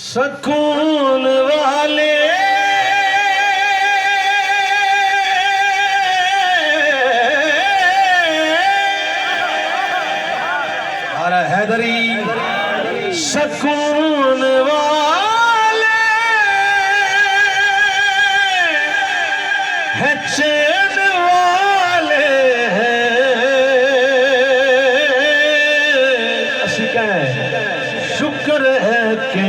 सकून वाले अरे हैदरी सकून वाले है चैन वाले शुक्र है कि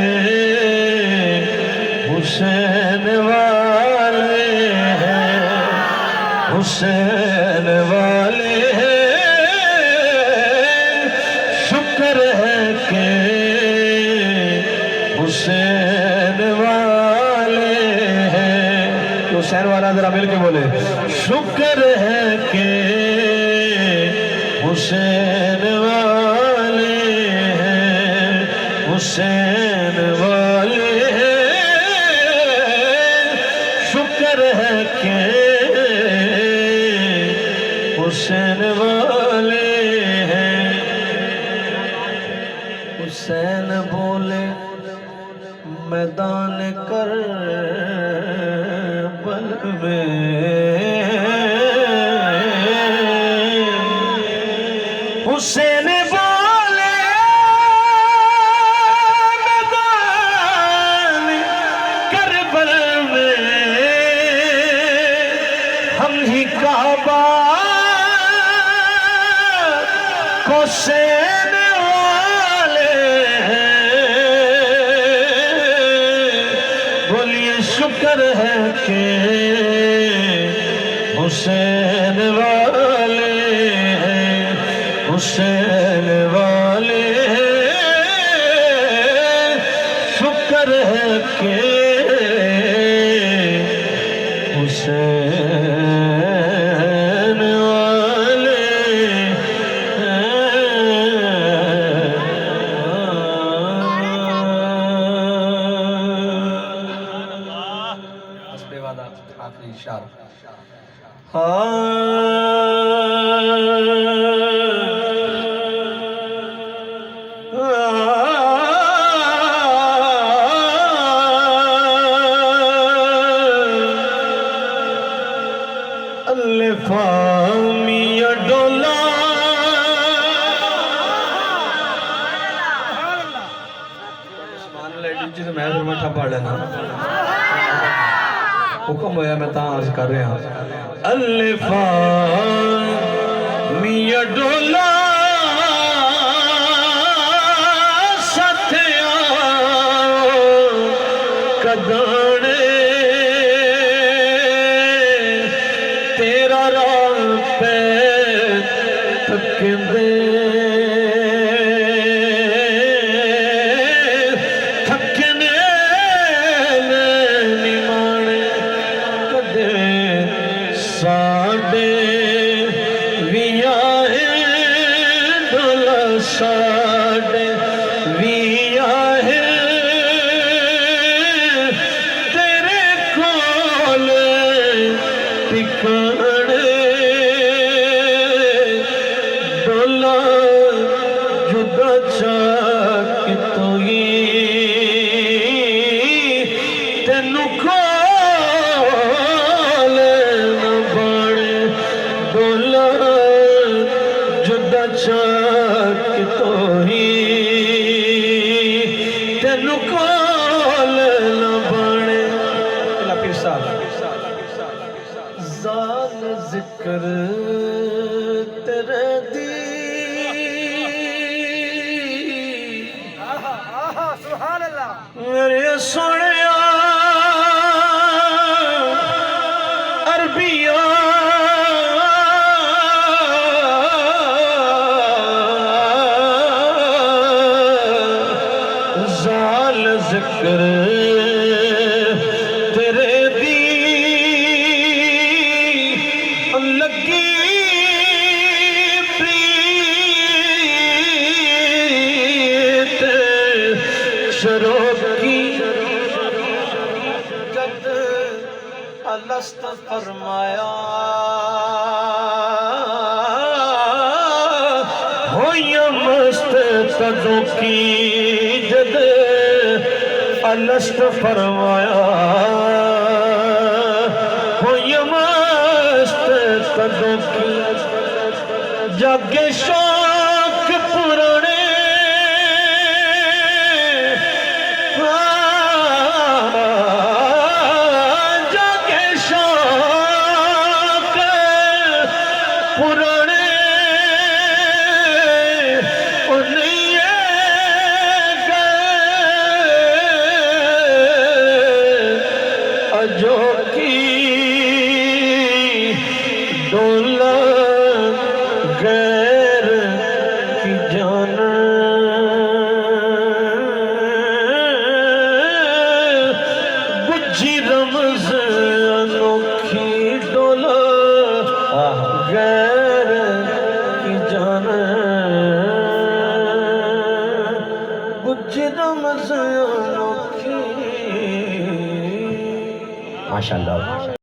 हुसैन वाले हैं, हुसैन वाले हैं। शुक्र है कि हुसैन वाले हैं। हुसैन वाला जरा मिल के बोले, शुक्र है कि हुसैन वाले हैं, हुसैन वाले हैं। शुक्र है कि हुसैन वाले हैं। हुसैन बोले मैदान करबल में, हुसैन बोले मैदान करबल में हम ही काबा हुसैन वाले हैं। बोलिए शुक्र है कि हुसैन वाले हैं, हुसैन वाले हैं। शुक्र है कि हुसैन वाले आखिरी इशारा। अल्फामिया डोला जी तो मैं मठा पढ़ लेना हुक्म होया मैं तां अर्ज कर रहा। अल्फा मिया डोला सथिया कदाने तेरा राह पे थकदे साडे विया है डोला, साडे विया है तेरे कोल टिकाने। डोला जुदा चाक तो ही तेनू चाक तो ही तेनू कोल न बने। पीर साहब ज़ाल जिक्र तेरे दी सुभान अल्लाह मेरे सोनिया अरबिया जिक्र तेरे दी लगी प्रीत शरोकी जद अलस्त फरमाया होया मस्त कदों की जद अलस्त फरमाया, होया मस्त कदों की जागे शौक पुराने, जागे शौक पुराने जो की दौलत गैर की जान, गुज्जी रमज अनोखी दौलत गैर की जान, गुज्जी रमज अनोखी। माशाअल्लाह।